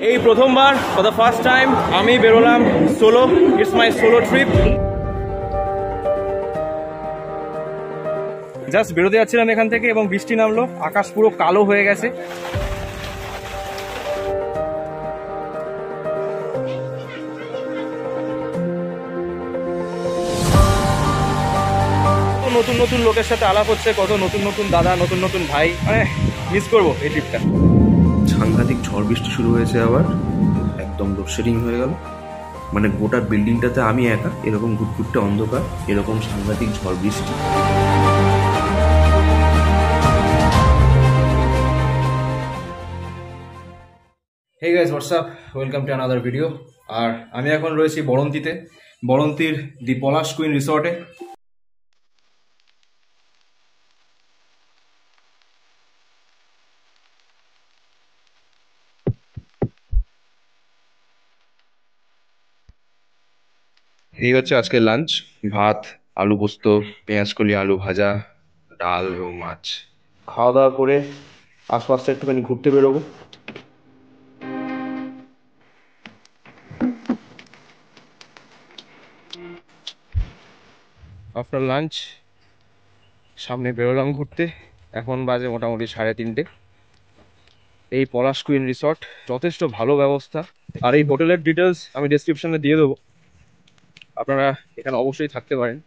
এই প্রথমবার for the first time আমি বেরোলাম solo. It's my solo trip. Just বেরোতে যাচ্ছিলাম এখান থেকে এবং বৃষ্টি নামলো, আকাশ পুরো কালো হয়ে গেছে। নতুন নতুন লোকের সাথে আলাপ হচ্ছে, কত নতুন নতুন দাদা, নতুন নতুন ভাই, মানে মিস করবো এই ট্রিপটা। সাংঘাতিক ঝড় বৃষ্টি শুরু হয়েছে আবার, একদম লোডশেডিং হয়ে গেল। মানে গোটা বিল্ডিংটাতে আমি একা, এরকম ঘুটঘুটে অন্ধকার, এরকম সাংঘাতিক ঝড় বৃষ্টি। Hey guys, what's up? Welcome to another video. আর আমি এখন রয়েছি বরন্তিতে, বরন্তির দি পলাশ কুইন রিসর্টে। এই হচ্ছে আজকের লাঞ্চ, ভাত, আলু পোস্ত, পেঁয়াজকলি আলু ভাজা, ডাল এবং মাছ। খাওয়া দাওয়া করে আশপাশটা একটুখানি ঘুরতে বেরোবো। আফটার লাঞ্চ সামনে বেরোলাম ঘুরতে। এখন বাজে মোটামুটি 3:30। এই পলাশ কুইন রিসর্ট যথেষ্ট ভালো ব্যবস্থা, আর এই হোটেলের ডিটেলস আমি ডেসক্রিপশনে দিয়ে দেবো, আপনারা এখানে অবশ্যই থাকতে পারেন।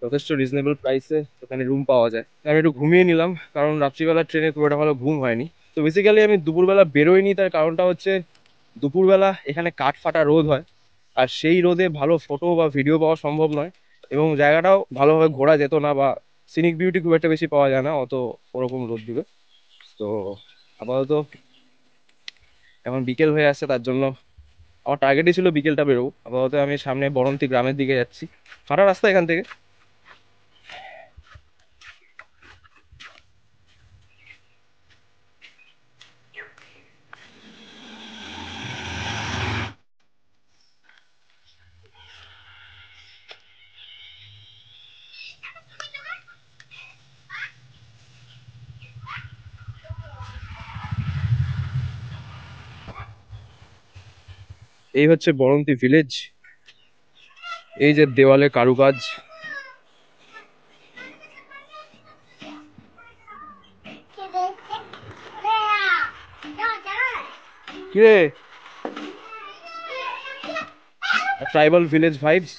যথেষ্ট রিজনেবল প্রাইসে এখানে রুম পাওয়া যায়। আমি একটু ঘুমিয়ে নিলাম, কারণ রাত্রিবেলা ট্রেনে খুব একটা ভালো ঘুম হয়নি। তো বেসিক্যালি আমি দুপুরবেলা বেরোইনি, তার কারণটা হচ্ছে দুপুরবেলা এখানে কাঠ ফাটা রোদ হয়, আর সেই রোদে ভালো ফটো বা ভিডিও পাওয়া সম্ভব নয়, এবং জায়গাটাও ভালোভাবে ঘোরা যেত না, বা সিনিক বিউটি খুব একটা বেশি পাওয়া যায় না অত ওরকম রোদ দিবে। তো আপাতত এখন বিকেল হয়ে আসছে, তার জন্য আমার টার্গেটই ছিল বিকেলটা বেরোবো। আপাতত আমি সামনে বরন্তি গ্রামের দিকে যাচ্ছি, হাঁটা রাস্তা এখান থেকে। এই হচ্ছে বরন্তি ভিলেজ। এই যে দেওয়ালে কারুকাজ, কিরে ট্রাইবাল ভিলেজ ভাইবস।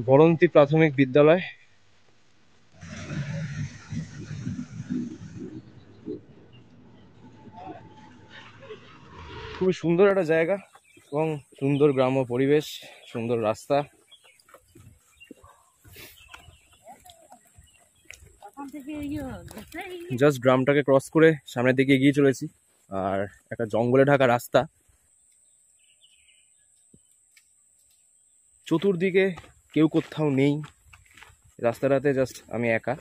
বরন্তি প্রাথমিক বিদ্যালয়। খুবই সুন্দর একটা জায়গা, এবং সুন্দর গ্রাম্য পরিবেশ, সুন্দর রাস্তা। জাস্ট গ্রামটাকে ক্রস করে সামনের দিকে এগিয়ে চলেছি, আর একটা জঙ্গলে ঢাকা রাস্তা, চতুর্দিকে কেউ কোথাও নেই, রাস্তাটাতে জাস্ট আমি একা।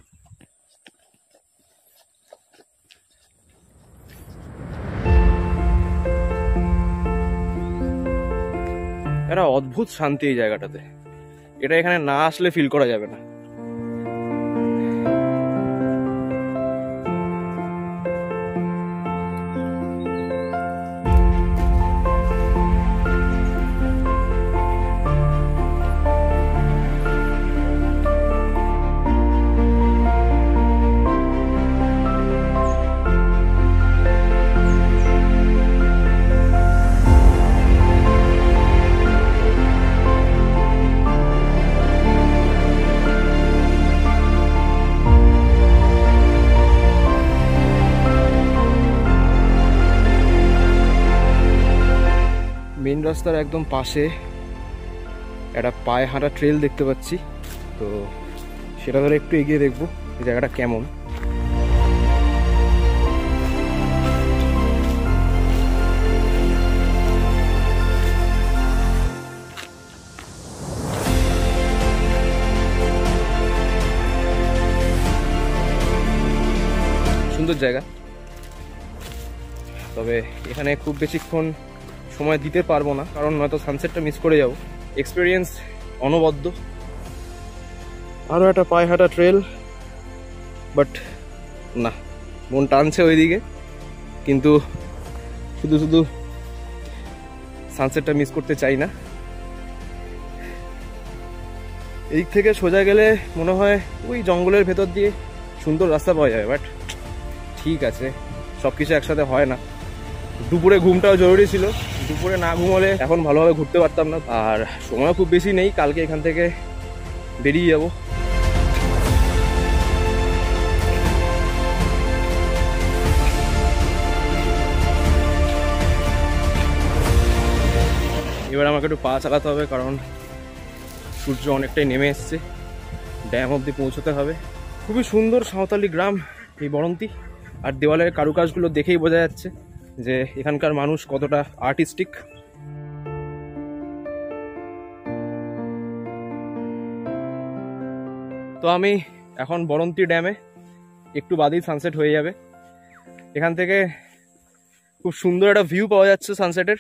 একটা অদ্ভুত শান্তি এই জায়গাটাতে, এটা এখানে না আসলে ফিল করা যাবে না। মেন রাস্তার একদম পাশে একটা পায়ে হাঁটা ট্রেল দেখতে পাচ্ছি, তো সেটা ধরে একটু এগিয়ে দেখবো এই জায়গাটা কেমন। সুন্দর জায়গা, তবে এখানে খুব বেশিক্ষণ সময় দিতে পারবো না, কারণ নয়তো সানসেটটা মিস করে যাবো। এক্সপিরিয়েন্স অনবদ্য। আরও একটা পায়ে হাঁটা ট্রেল, বাট না, মন টানছে ওইদিকে, কিন্তু শুধু শুধু সানসেটটা মিস করতে চাই না। এদিক থেকে সোজা গেলে মনে হয় ওই জঙ্গলের ভেতর দিয়ে সুন্দর রাস্তা পাওয়া যাবে, বাট ঠিক আছে, সব কিছু একসাথে হয় না। দুপুরে ঘুমটাও জরুরি ছিল, দুপুরে না ঘুমলে এখন ভালোভাবে ঘুরতে পারতাম না। আর সময় খুব বেশি নেই, কালকে এখান থেকে বেরিয়ে যাব। এবার আমাকে একটু পা চালাতে হবে, কারণ সূর্য অনেকটাই নেমে এসছে, ড্যাম অবধি পৌঁছতে হবে। খুবই সুন্দর সাঁওতালি গ্রাম এই বরন্তি, আর দেওয়ালের কারুকাজগুলো দেখেই বোঝা যাচ্ছে যে এখানকার মানুষ কতটা আর্টিস্টিক। তো আমি এখন বরন্তি ড্যামে, একটু বাদেই সানসেট হয়ে যাবে। এখান থেকে খুব সুন্দর একটা ভিউ পাওয়া যাচ্ছে সানসেটের।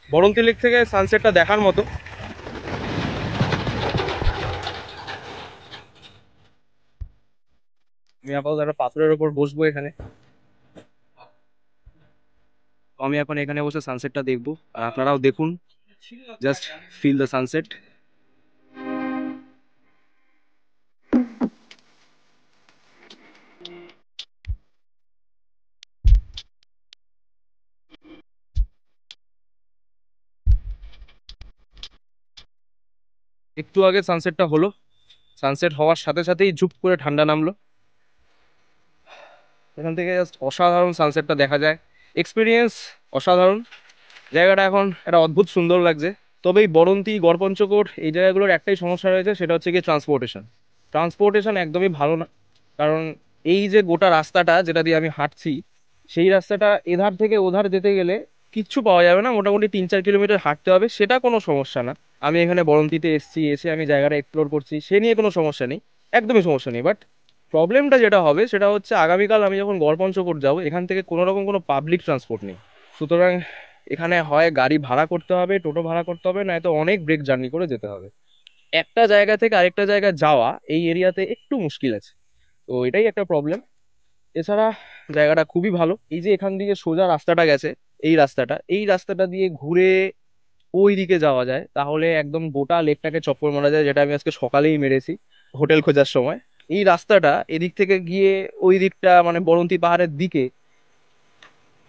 বরন্তি লেক থেকে সানসেটটা দেখার মতো। আমি আপাতত একটা পাথরের ওপর বসবো এখানে। আমি এখন এখানে বসে সানসেটটা দেখবো, আর আপনারাও দেখুন, জাস্ট ফিল দ্য সানসেট। একটু আগে সানসেটটা হলো, সানসেট হওয়ার সাথে সাথেই ঝুপ করে ঠান্ডা নামলো। এখান থেকে জাস্ট অসাধারণ সানসেটটা দেখা যায়, এক্সপিরিয়েন্স অসাধারণ। জায়গাটা এখন একটা অদ্ভুত সুন্দর লাগছে। তবে এই বরন্তি, গড়পঞ্চকোট এই জায়গাগুলোর একটাই সমস্যা রয়েছে, সেটা হচ্ছে কি ট্রান্সপোর্টেশন একদমই ভালো না। কারণ এই যে গোটা রাস্তাটা যেটা দিয়ে আমি হাঁটছি, সেই রাস্তাটা এধার থেকে ওধার যেতে গেলে কিচ্ছু পাওয়া যাবে না, মোটামুটি 3-4 কিলোমিটার হাঁটতে হবে। সেটা কোনো সমস্যা না, আমি এখানে বরন্তিতে এসছি, এসে আমি জায়গাটা এক্সপ্লোর করছি, সে নিয়ে কোনো সমস্যা নেই, একদমই সমস্যা নেই। বাট প্রবলেমটা যেটা হবে সেটা হচ্ছে আগামীকাল আমি যখন গড়পঞ্চকোট যাবো, এখান থেকে কোনো রকম কোনো পাবলিক ট্রান্সপোর্ট নেই। সুতরাং এখানে হয় গাড়ি ভাড়া করতে হবে, টোটো ভাড়া করতে হবে, নয়তো অনেক ব্রেক জার্নি করে যেতে হবে। একটা জায়গা থেকে আরেকটা জায়গায় যাওয়া এই এরিয়াতে একটু মুশকিল আছে, তো এটাই একটা প্রবলেম। এছাড়া জায়গাটা খুবই ভালো। এই যে এখান দিয়ে সোজা রাস্তাটা গেছে, এই রাস্তাটা দিয়ে ঘুরে ওই দিকে যাওয়া যায়, তাহলে একদম গোটা লেকটাকে চপ্পর মারা যায়, যেটা আমি আজকে সকালেই মেরেছি হোটেল খোঁজার সময়। এই রাস্তাটা এদিক থেকে গিয়ে ওই দিকটা মানে বরন্তি পাহাড়ের দিকে,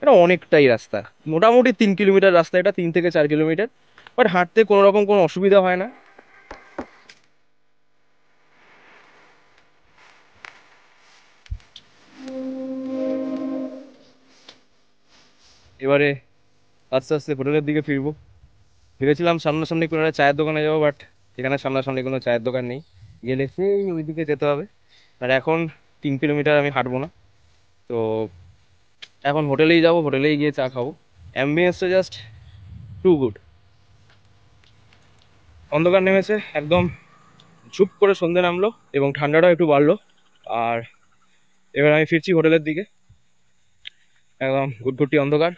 এটা অনেকটাই রাস্তা, মোটামুটি 3 কিলোমিটার রাস্তা, এটা 3 থেকে 4 কিলোমিটার। বাট হাঁটতে কোনো রকম কোনো অসুবিধা হয় না। এবারে আস্তে আস্তে হোটেলের দিকে ফিরবো। ভেবেছিলাম সামনাসামনি কোনো একটা চায়ের দোকানে যাবো, বাট এখানে সামনাসামনি কোনো চায়ের দোকান নেই, গেলে সেই ওইদিকে যেতে হবে। আর এখন 3 কিলোমিটার আমি হাঁটবো না, তো এখন হোটেলেই যাবো, হোটেলেই গিয়ে চা খাবো। অ্যাম্বিয়েন্সটা জাস্ট টু গুড। অন্ধকার নেমেছে একদম, ঝুপ করে সন্ধে নামলো এবং ঠান্ডাটাও একটু বাড়লো। আর এবার আমি ফিরছি হোটেলের দিকে। একদম ঘুটঘুটি অন্ধকার,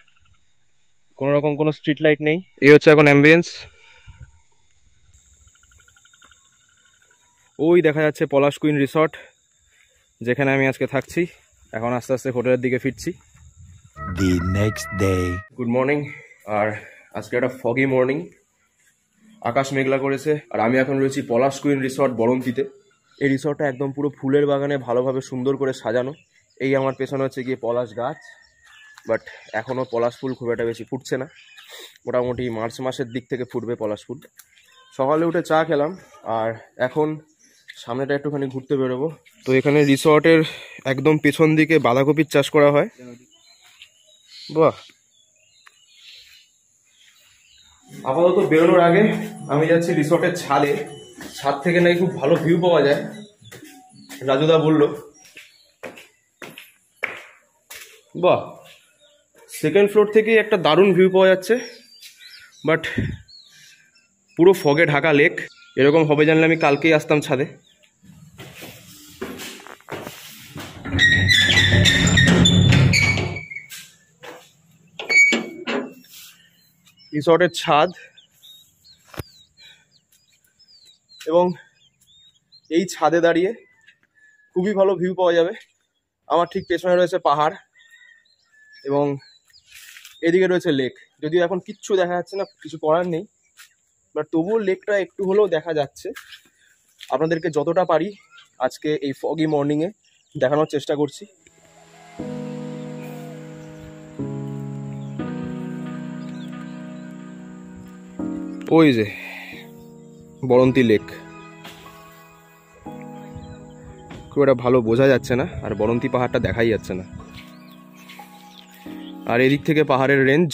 কোনো রকম কোনো স্ট্রিট লাইট নেই। এই হচ্ছে এখন অ্যাম্বিয়েন্স। ওই দেখা যাচ্ছে পলাশ কুইন রিসর্ট, যেখানে আমি আজকে থাকছি। এখন আস্তে আস্তে হোটেলের দিকে ফিরছি। The next day. Good morning. আর আজকে একটা ফগি মর্নিং, আকাশ মেঘলা করেছে। আর আমি এখন রয়েছি পলাশ কুইন রিসর্ট বরন্তিতে। এই রিসর্টটা একদম পুরো ফুলের বাগানে ভালোভাবে সুন্দর করে সাজানো। এই আমার পেছনে হচ্ছে গিয়ে পলাশ গাছ, বাট এখনও পলাশ ফুল খুব একটা বেশি ফুটছে না, মোটামুটি মার্চ মাসের দিক থেকে ফুটবে পলাশ ফুল। সকালে উঠে চা খেলাম, আর এখন সামনেটা একটুখানি ঘুরতে বেরোবো। তো এখানে রিসর্টের একদম পেছন দিকে বাঁধাকপির চাষ করা হয়। বাহ। আপাতত বেরোনোর আগে আমি যাচ্ছি রিসর্টের ছাদে। ছাদ থেকে নাকি খুব ভালো ভিউ পাওয়া যায়, রাজুদা বলল। বাহ, সেকেন্ড ফ্লোর থেকেই একটা দারুণ ভিউ পাওয়া যাচ্ছে, বাট পুরো ফগে ঢাকা লেক। এরকম হবে জানলে আমি কালকেই আসতাম ছাদে। রিসর্টের ছাদ, এবং এই ছাদে দাঁড়িয়ে খুবই ভালো ভিউ পাওয়া যাবে। আমার ঠিক পেছনে রয়েছে পাহাড় এবং এদিকে রয়েছে লেক। যদিও এখন কিচ্ছু দেখা যাচ্ছে না, কিছু করার নেই, বাট তবুও লেকটা একটু হলেও দেখা যাচ্ছে। আপনাদেরকে যতটা পারি আজকে এই ফগি মর্নিংয়ে দেখানোর চেষ্টা করছি। ওই যে বরন্তী লেক, খুব একটা ভালো বোঝা যাচ্ছে না, আর বরন্তী পাহাড়টা দেখাই যাচ্ছে না। আর এদিক থেকে পাহাড়ের রেঞ্জ।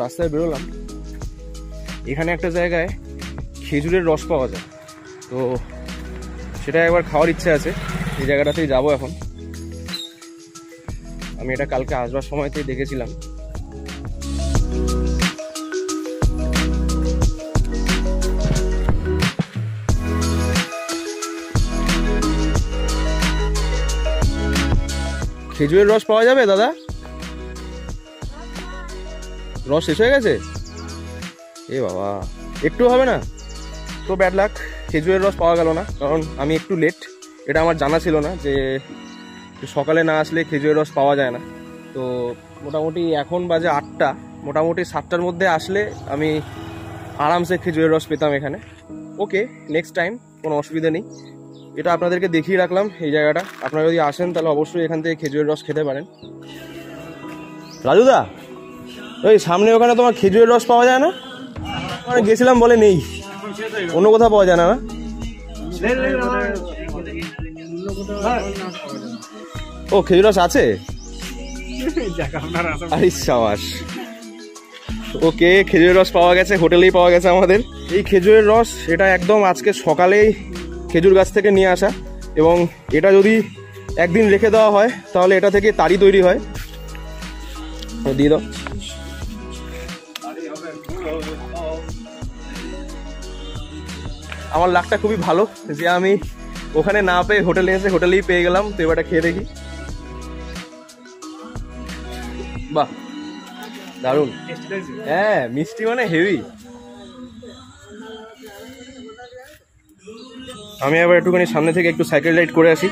রাস্তায় বেরোলাম, এখানে একটা জায়গায় খেজুরের রস পাওয়া যায়, তো সেটা একবার খাওয়ার ইচ্ছে আছে। এই জায়গাটাতেই যাবো এখন। আমি এটা কালকে আসবার সময়তেই দেখেছিলাম। খেজুরের রস পাওয়া যাবে দাদা? রস শেষ হয়ে গেছে? এ বাবা, একটু হবে না তো? ব্যাড লাক, খেজুরের রস পাওয়া গেল না, কারণ আমি একটু লেট। এটা আমার জানা ছিল না যে সকালে না আসলে খেজুরের রস পাওয়া যায় না। তো মোটামুটি এখন বাজে 8টা, মোটামুটি 7টার মধ্যে আসলে আমি আরামসে খেজুরের রস পেতাম এখানে। ওকে, নেক্সট টাইম, কোনো অসুবিধা নেই। এটা আপনাদেরকে দেখিয়ে রাখলাম এই জায়গাটা। আপনারা যদি আসেন তাহলে অবশ্যই এখান থেকে খেজুরের রস খেতে পারেন। রাজুদা, ওই সামনে ওখানে তোমার খেজুরের রস পাওয়া যায় না? মানে গেছিলাম বলে নেই, অন্য কোথাও পাওয়া যায় না? না, ও খেজুর রস আছে। আরে সাবাস, ওকে, খেজুরের রস পাওয়া গেছে, হোটেলেই পাওয়া গেছে আমাদের এই খেজুরের রস। এটা একদম আজকে সকালেই খেজুর গাছ থেকে নিয়ে আসা, এবং এটা যদি একদিন রেখে দেওয়া হয় তাহলে এটা থেকে তাড়ি তৈরি হয়। দিয়ে দাও। আমার লাকটা খুবই ভালো যে আমি ওখানে না পেয়ে হোটেলে এসে হোটেলেই পেয়ে গেলাম। তো এবারটা খেয়ে দেখি। বাহ, দারুণ। হ্যাঁ, মিষ্টি মানে হেভি। আমি আবার একটুখানি সামনে থেকে একটু সাইকেল রাইড করে আসি।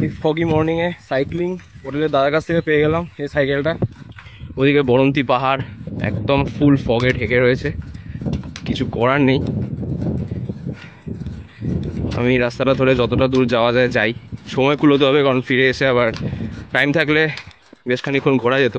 এই ফগি মর্নিংয়ে সাইক্লিং হোটেলের দাদার কাছ থেকে পেয়ে গেলাম এই সাইকেলটা। ওদিকে বরন্তী পাহাড় একদম ফুল ফগে ঢেকে রয়েছে, কিছু করার নেই। আমি রাস্তাটা ধরে যতটা দূর যাওয়া যায় যাই। সময় কুলোতে হবে, কারণ ফিরে এসে আবার টাইম থাকলে বেশ খানিকক্ষণ ঘোরা যেত।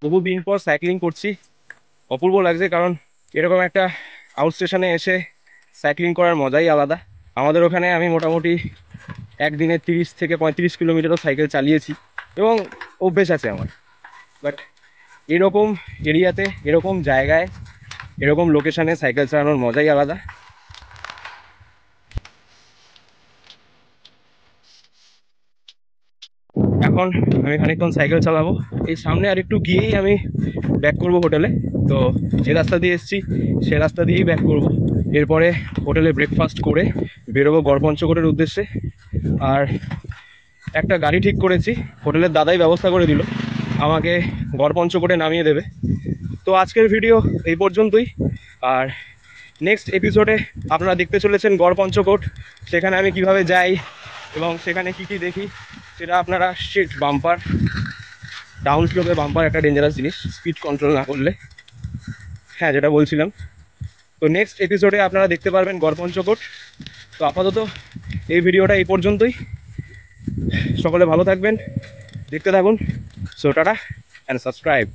বহুদিন পর সাইক্লিং করছি, অপূর্ব লাগছে। কারণ এরকম একটা আউট স্টেশনে এসে সাইক্লিং করার মজাই আলাদা। আমাদের ওখানে আমি মোটামুটি একদিনে 30 থেকে 35 কিলোমিটারও সাইকেল চালিয়েছি এবং অভ্যেস আছে আমার। বাট এরকম এরিয়াতে, এরকম জায়গায়, এরকম লোকেশানে সাইকেল চালানোর মজাই আলাদা। এখন আমি খানিকক্ষণ সাইকেল চালাবো। এই সামনে আর একটু গিয়েই আমি ব্যাক করব হোটেলে। তো যে রাস্তা দিয়ে এসেছি সে রাস্তা দিয়েই ব্যাক করব। এরপরে হোটেলে ব্রেকফাস্ট করে বেরোবো গড়পঞ্চকোটের উদ্দেশ্যে। আর একটা গাড়ি ঠিক করেছি, হোটেলের দাদাই ব্যবস্থা করে দিল, আমাকে গড়পঞ্চকোটে নামিয়ে দেবে। তো আজকের ভিডিও এই পর্যন্তই। আর নেক্সট এপিসোডে আপনারা দেখতে চলেছেন গড়পঞ্চকোট, সেখানে আমি কিভাবে যাই এবং সেখানে কি কি দেখি সেটা আপনারা। শিট বাম্পার, ডাউন স্লোপে বাম্পার একটা ডেঞ্জারাস জিনিস, স্পিড কন্ট্রোল না করলে। হ্যাঁ, যেটা বলছিলাম। তো নেক্সট এপিসোডে আপনারা দেখতে পারবেন গড়পঞ্চকোট। তো আপাতত এই ভিডিওটা এই পর্যন্তই। সকলে ভালো থাকবেন, দেখতে থাকুন। So tata and subscribe.